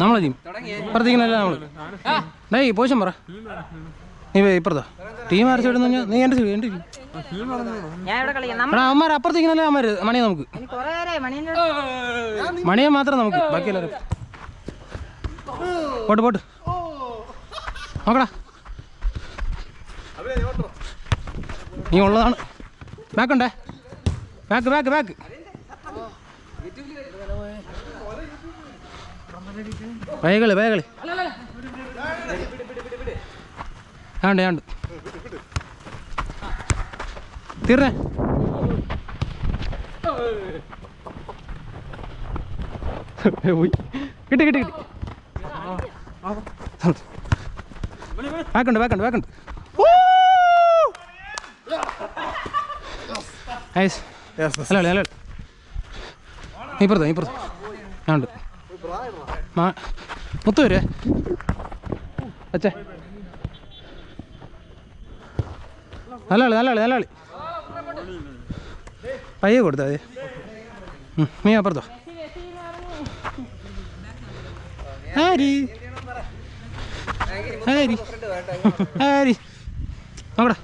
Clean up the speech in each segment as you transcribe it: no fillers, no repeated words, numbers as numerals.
നമ്മളെ ടീം ഇപ്പുറത്തേക്കിനല്ല നമ്മൾ ഡേയ് പോഷം പറ നീ ഇപ്പുറത്താ ടീം ആര് സൈഡ് നീ എൻ്റെ സൈഡ് എൻ്റെ അവന്മാർ അപ്പുറത്തേക്കിനല്ലേ അവന്മാർ മണിയെ നമുക്ക് മണിയെ മാത്രം നമുക്ക് ബാക്കി എല്ലാവരും പോട്ട് പോട്ട് നോക്കടാ നീ ഉള്ളതാണ് ബാക്കുണ്ടേ ബാക്ക് ബാക്ക് ബാക്ക് വേകളി വേകളി ആണ്ട് ആണ്ട് തീർന്നേ പോയി കിട്ടി കിട്ടി കിട്ടി ബാക്കുണ്ട് ബാക്കുണ്ട് ബാക്കുണ്ട് അല്ല അല്ല ഇപ്പുറത്താ ഇപ്പുറത്ത് ഞാനുണ്ട് മുത്തു വരുവേ അച്ഛേ നല്ല ആളി നല്ല ആളി നല്ല ആളി പയ്യെ കൊടുത്താ അതെ നീ അപ്പുറത്തോ ആരി ആരി ആരി നോക്കടാ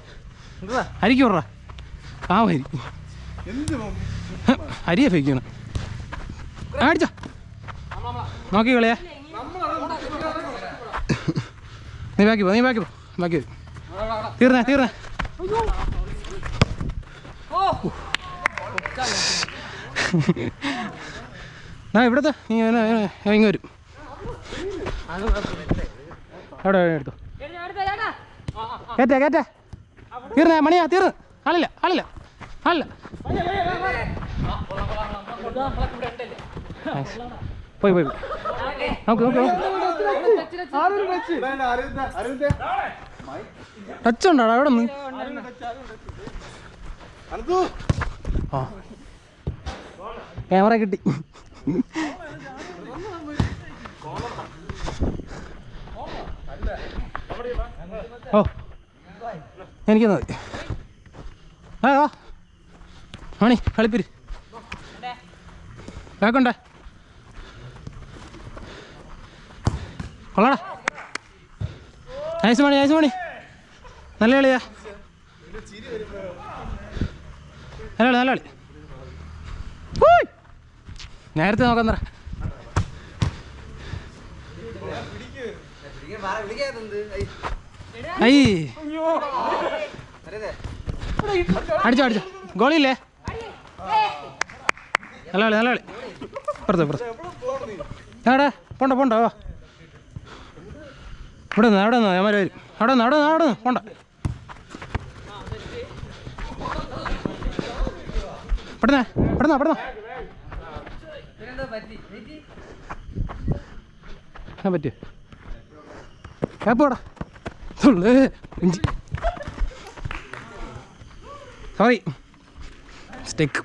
അരിക്ക് വിടറാ ആ അരി അരിയെ ഫേക്കണം അടിച്ചോ നോക്കി കളിയാ നീ ബാക്കി പോ നീ ബാക്കി പോ ബാക്കി തീർന്നേ തീർന്നേ ആ ഇവിടത്തെ നീ ഇങ്ങ് വരും അവിടെ എടുത്തോ കേറ്റേ കേറ്റേ തീർന്നേ മണിയാ തീർന്ന് ആളില്ല ആളില്ല ആളില്ല പോയി പോയി നോക്ക് നോക്ക് ടച്ച് ഉണ്ടോ അവിടെ നിന്ന് ആ ക്യാമറ കിട്ടി ഓ എനിക്കെന്നാ മതി ആ മണി കളിപ്പിരി കേക്കണ്ടേ കൊള്ളാടാ നൈസ് മണി നല്ല കളിയാ നല്ല കളി നല്ല കളി നേരത്തെ നോക്കാൻ തറ ഐ അടിച്ചോ അടിച്ചോ ഗോളിയില്ലേ നല്ല കളി നല്ല കളി ഇപ്പുറത്ത് ഇപ്പുറത്ത് എവിടെ പോണ്ട പോണ്ട വാ ഇവിടെ നിന്ന് അവിടെ നിന്ന് അമ്മ വരും അവിടെ നിന്ന് അവിടെ നിന്ന് അവിടെ നിന്ന് പോണ്ട പെടുന്നേ പെടുന്നോ പെടുന്നോ ആ പറ്റിയോ കേപ്പോടാ ഇഞ്ചി സോറി സ്റ്റെക്ക്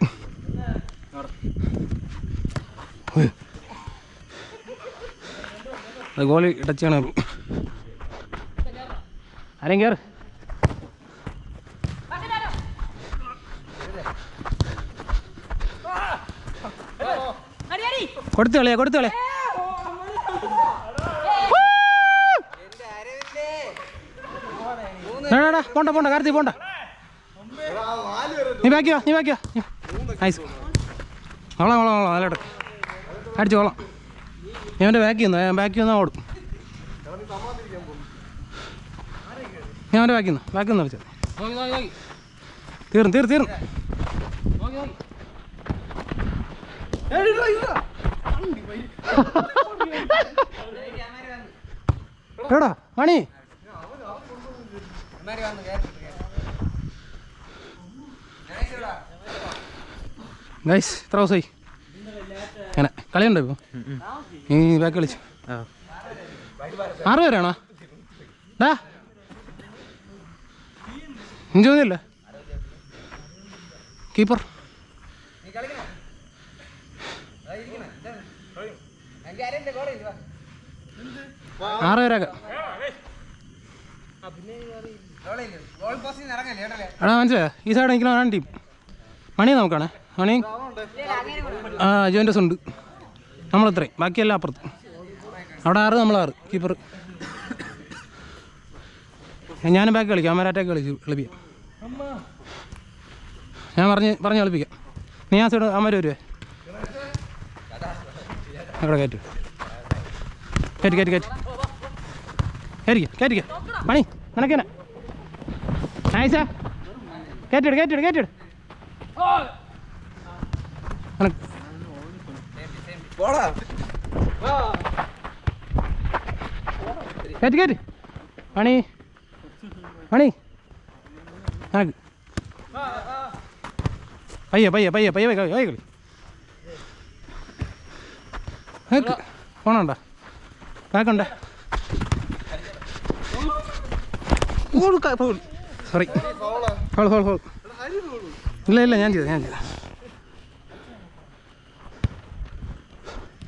അത് ഗോളി ടച്ച് ചെയ്യണം ആരെയും കയറ് കൊടുത്തു കളിയാ കൊടുത്തു കളി പോണ്ട പോണ്ട കാർത്തി പോണ്ട നീ ബാക്കിയോ നീ ബാക്കിയോ ഐസ് കൊള്ളാം കൊള്ളാം കൊള്ളാം നല്ല ഇടക്ക് അടിച്ചു കൊള്ളാം ഞാൻ എൻ്റെ ബാക്കി വന്നു ഞാൻ ബാക്കി വന്നാൽ ഓടും ഞാൻ എൻ്റെ ബാക്കി വന്നു വെച്ചാൽ തീർന്നു തീർന്നു തീർന്നു എവിടാ മണി ഗൈസ് എത്ര ദിവസമായി അങ്ങനെ കളിയുണ്ടോ ഇപ്പോൾ നീ ബാക്ക് കളിച്ചു 6 പേരാണോ ഡാ ഇഞ്ച് തോന്നിയല്ലേ കീപ്പർ 6 പേരാക്കാം എടാ മനസ്സിലായോ ഈ സൈഡ് എനിക്കലാണ് ടീം മണി നോക്കാണേ മണി ആ ജോയിൻ്റെസ് ഉണ്ട് നമ്മളിത്രയും, ബാക്കിയെല്ലാം അപ്പുറത്ത്. അവിടെ 6, നമ്മൾ 6 കീപ്പർ. ഞാനും ബാക്ക് കളിക്കാം, അമ്മരാറ്റൊക്കെ കളിപ്പിക്കാം. ഞാൻ പറഞ്ഞ് കളിപ്പിക്കാം. നീ ആ സൈഡ് അമ്മ വരുവേ. അവിടെ കയറ്റിക്ക പണി നിനക്കെന്നെ. നൈസാ, കയറ്റിട് കയറ്റ്. പണി നിനക്ക് പയ്യെ കളി. ഫോണുണ്ടോ? ബാക്കുണ്ടോ? സോറി, ഹോൾ. ഇല്ല ഞാൻ ചെയ്ത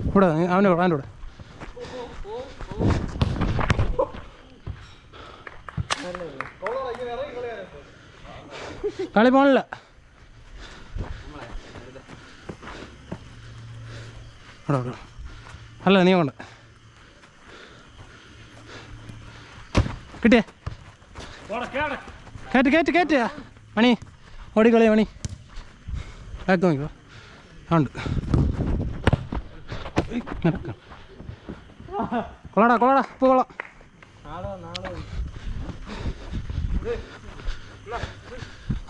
ഇവിടെ അവൻ്റെ കൂടെ കളി പോണില്ല. അല്ല നീ കൊണ്ട് കിട്ടിയേ. കയറ്റ് മണി ഓടിക്കളിയാ മണി. ബാക്ക് നോക്കിക്കോ. ഉണ്ട് കൊള്ളാടാ ഇപ്പോൾ കൊള്ളാം.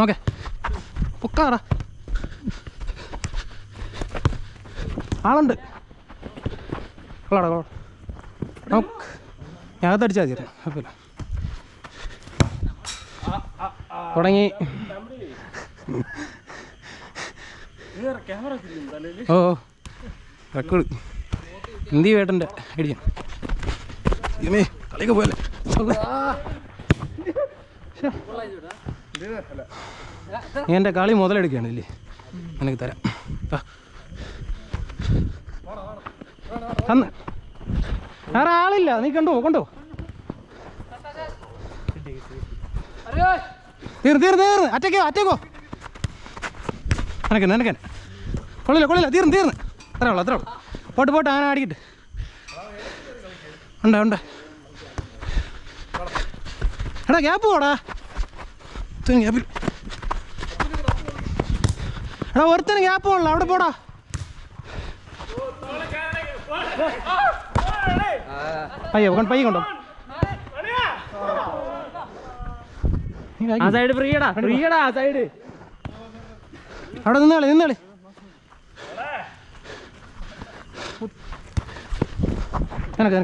ഓക്കെ പൊക്കാടാ, ആളുണ്ട്. കൊള്ളാടാ നമുക്ക് ഞാത്തടിച്ചാൽ മതി. കുഴപ്പമില്ല. തുടങ്ങി. ഓ റെക്കോർഡ് ഹിന്ദി വേട്ടൻ്റെ അടിയാണ്. കളിയൊക്കെ പോയല്ലേ. നീ എൻ്റെ കളി മുതലെടുക്കുകയാണ് ഇല്ലേ? നിനക്ക് തരാം. അന്ന് വേറെ ആളില്ല, നീ കൊണ്ടുപോ. തീർന്ന് അറ്റക്കോ. നിനക്ക് കൊള്ളില്ല. തീർന്ന് അത്രേ ഉള്ളൂ. പോട്ട് ആന ആടിക്കിട്ട് ഉണ്ട്. എടാ ഗ്യാപ്പ് പോടാ. ഗ്യാപ്പിൽ എടാ ഒരുത്തന് ഗ്യാപ്പ് പോകണല്ലോ, അവിടെ പോടാ. പയ്യ കൊണ്ടോ. അവിടെ നിന്നേളി. നിനക്ക്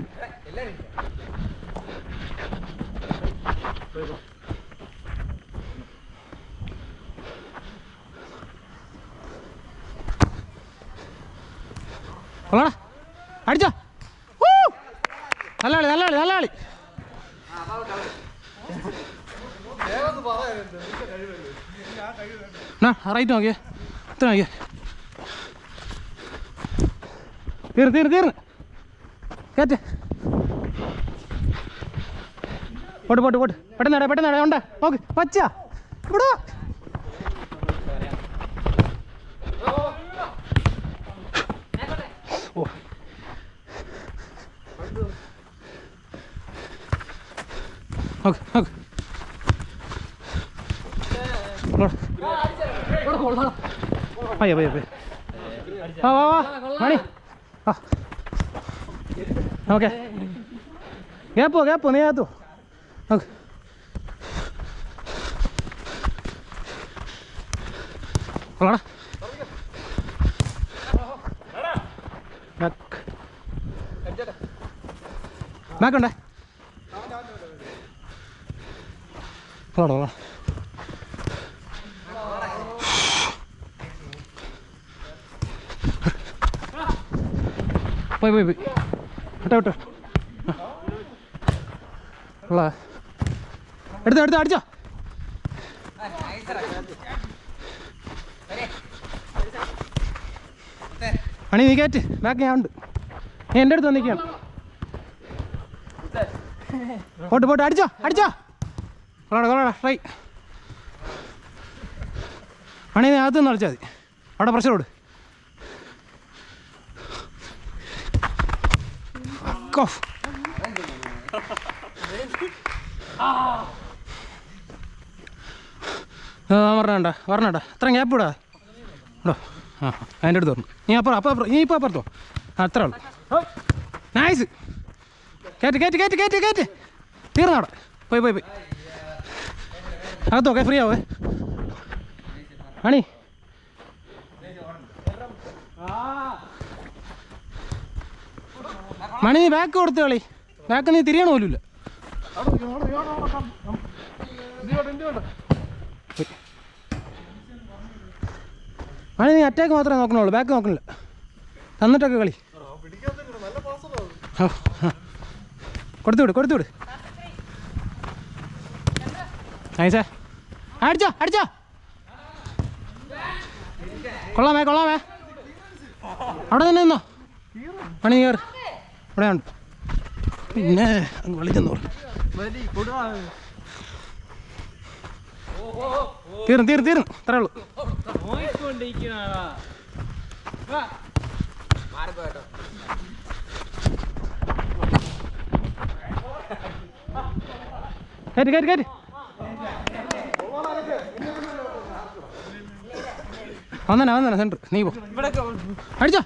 കൊള്ളാടാ, അടിച്ചോ. നല്ല കളി. റൈറ്റ് നോക്കിയേ, ഇത്ര നോക്കിയേ. തീർന്ന് കയറ്റ്. പോട്ട് പെട്ടെന്ന് ഉണ്ട്. നോക്ക് പച്ച ഇവിടെ. ഓ പയ്യ വാ മണി. ഓക്കെ ഗ്യാപ്പോ നീ ആത്തോ. ഓക്കെ കൊള്ളാടാ. ബാക്കുണ്ടേ. കൊള്ളാടാ. പോയി വിട്ടോ. കൊള്ളാ. എടുത്ത് അടിച്ചോ. മണി നീ കയറ്റ്. ബാക്ക് ഞാൻ ഉണ്ട്. നീ എൻ്റെ അടുത്ത് വന്നിരിക്കുകയാണ്. പോട്ട് അടിച്ചോ. കൊള്ളാടാ ട്രൈ. മണി നീ അകത്ത് നിന്ന് കളിച്ചാൽ മതി. അവിടെ പ്രഷർ കൊടു. Take off. പറഞ്ഞണ്ട അത്ര ഗ്യാപ്പ് ഇടാ ഇടോ. ആ അതിൻ്റെ അടുത്ത് പറഞ്ഞു. നീ ഇപ്പോൾ അപ്പുറത്തോ. അത്ര ഉള്ളു. നൈസ്. കയറ്റ് തീർന്നവിടെ. പോയി അകത്തോ. ഫ്രീ ആവേ മണി. മണി നീ ബാക്ക് കൊടുത്ത് കളി. ബാക്ക് നീ തിരിയണ പോലുമില്ല. മണി നീ അറ്റാക്ക് മാത്രമേ നോക്കണുള്ളൂ, ബാക്ക് നോക്കണില്ല. തന്നിട്ടൊക്കെ കളി. കൊടുത്തു വിട്. നൈസേ. അടിച്ചോ. കൊള്ളാമേ. അവിടെ തന്നെ നിന്നോ. പണി കയറി. ഇവിടെ ഉണ്ട്. പിന്നെ അങ്ങ് വിളിച്ചെന്ന് പറഞ്ഞു. തീർന്നു അത്രേ ഉള്ളൂ. കയറ്റ് വന്നേ സെൻറ്റർ. നീ പോ. അടിച്ചോ.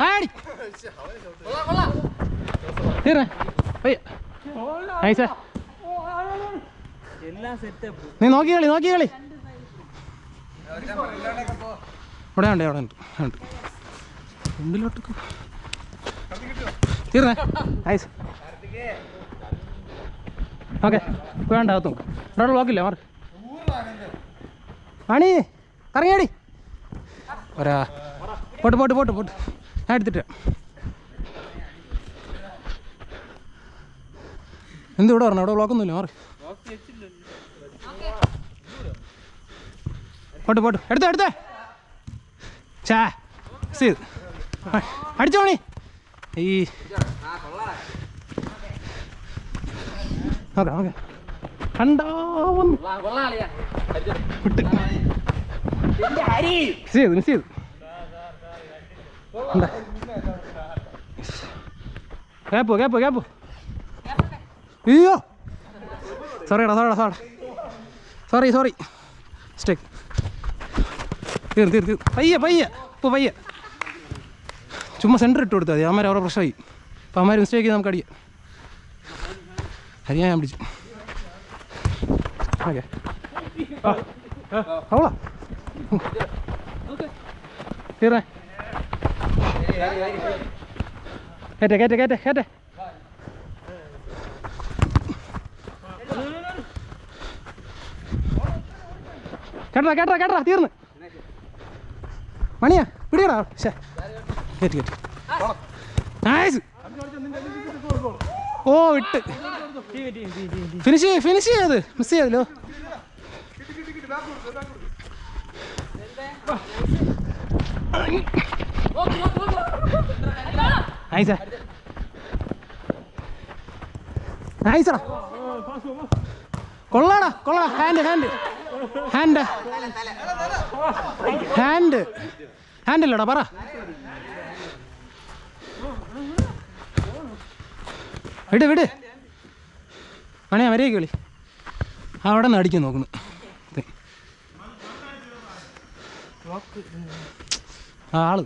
ആടി തീർന്നേ. നീ നോക്കി കളി. ഇവിടെ ഉണ്ട് മുമ്പിലോട്ട്. തീർന്നേ. നൈസ്. ഓക്കെ വേണ്ട അകത്തും ഒരാൾ ബ്ലോക്കില്ല. മാറി ആണി കറങ്ങിയാടി. പോട്ട് ഞാൻ എടുത്തിട്ട്. എന്ത് ഇവിടെ പറഞ്ഞു? അവിടെ ബ്ലോക്കൊന്നുമില്ല. മാറി പോട്ട് എടുത്തേ. ചാ അടിച്ചോ മണി. ഈ ഓക്കെ കണ്ടാവുന്നു. മിസ് ചെയ്തു. ഗ്യാപ്പ്. അയ്യോ സോറി മിസ്റ്റേക്ക്. തീർ പയ്യെ ചുമ്മാ സെൻറ്റർ ഇട്ട് കൊടുത്താൽ മതി. അവന്മാർ അവരുടെ പ്രശ്നമായി. അപ്പം അവന്മാർ മിസ്റ്റേക്ക് ചെയ്ത് നമുക്ക് അടിയാം. അത് ഞാൻ പിടിച്ചു. ഓക്കെ അവളാ തീർന്നേ. കേട്ടെ കേട്ട തീർന്ന്. മണിയാ പിടിയടാ. കേറ്റ് നൈസ്. ഓ ഇട്ട് ഫിനിഷ് ചെയ്ത് മിസ് ചെയ്തല്ലോ. നൈസടാ. കൊള്ളാടാ. ഹാൻഡില്ലടാ പറ. വിട് മണിയാ വരേക്ക് കളി. അവിടെ നിന്ന് അടിക്കാൻ നോക്കുന്നു. ആള്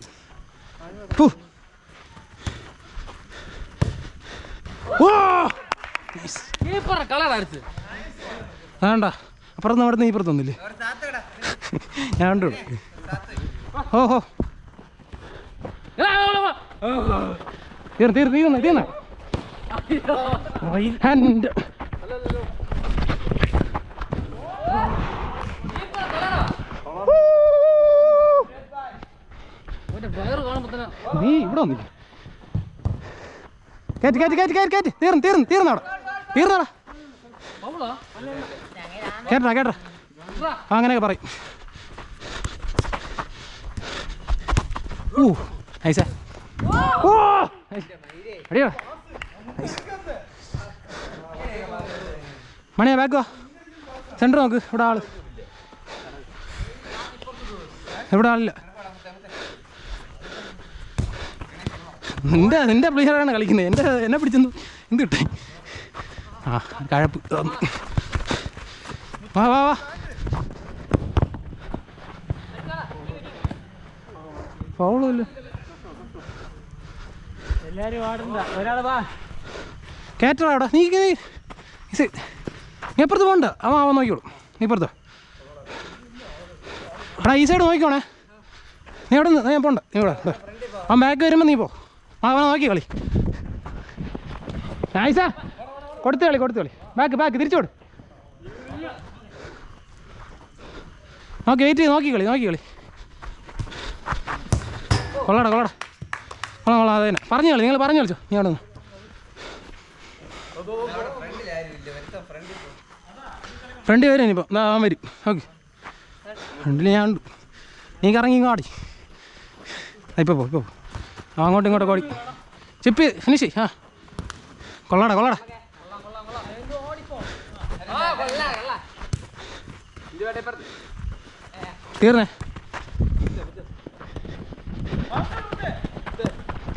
വേണ്ട. അപ്പുറത്ത് അവിടെ നിന്ന് ഇപ്പുറത്തൊന്നില്ലേ? ഞാൻ കണ്ടു. ഓഹോ തീർന്ന ഹാൻഡ്. നീ ഇവിടെ വന്നില്ല. കേറ്റ് തീർന്നടാ. കേട്ടാ അങ്ങനെയൊക്കെ പറയും. അടിയോ മണിയാ. ബാക്ക് വാ. സെൻറ്റർ നോക്ക്. ഇവിടെ ആളില്ല. നിന്റെ പ്ലെയറാണ് കളിക്കുന്നത്. എന്നെ പിടിച്ചെന്ന് എന്ത് കിട്ടേ? ആ കഴപ്പ്. വാ വാ വാ. ഫൗളില്ല. എല്ലാരും ആടണ്ട. ഒരാൾ വാ. കയറ്റടാ അവിടെ. നീ എപ്പുറത്ത് പോകണ്ട. അവൻ നോക്കിക്കോളൂ. നീ ഇപ്പുറത്തോ. എടാ ഈ സൈഡ് നോക്കിക്കോണേ. നീ അവിടെ നിന്ന് ഞാൻ പോണ്ട. നീ ഇവിടെ അവൻ ബാക്ക് വരുമ്പോൾ നീ പോ. അവനെ നോക്കി കളി. നൈസാ. കൊടുത്ത് കളി. ബാക്ക് തിരിച്ചോട്. നോക്കി വെയിറ്റ് ചെയ്ത് നോക്കി കളി. കൊള്ളാടാ. കൊള്ളാം അത് തന്നെ. നിങ്ങൾ പറഞ്ഞു കളിച്ചോ. നീ അവിടെ നിന്ന് ഫ്രണ്ട് വരും. ഇനിയിപ്പോൾ അവൻ വരും. ഓക്കെ ഫ്രണ്ടിൽ ഞാൻ ഉണ്ട്. നീ കറങ്ങി ഇങ്ങോടി. ഇപ്പോൾ പോ. അങ്ങോട്ടും ഇങ്ങോട്ടും ഓടി. Chip finish. ആ കൊള്ളാടാ. തീർന്നേ.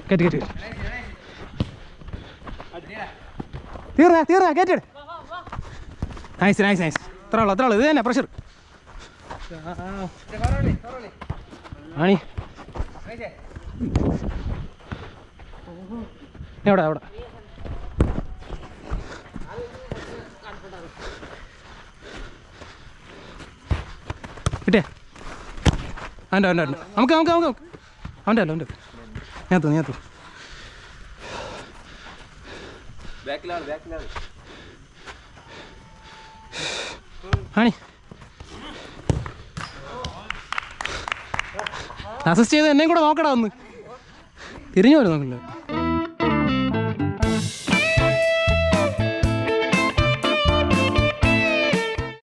കയറ്റി തീർന്നേ കയറ്റിട്. നൈസ്. എത്ര ഉള്ളു ഇത് തന്നെ പ്രഷർ. ആണി എവിടെ കിട്ടിയേ? അവൻ്റെ നമുക്ക് അവൻ്റെ അല്ല ഞാത്തു ആണി അസിസ്റ്റ് ചെയ്ത് എന്നെയും കൂടെ നോക്കടാ ഒന്ന്. തിരിഞ്ഞു പോലും നോക്കില്ല.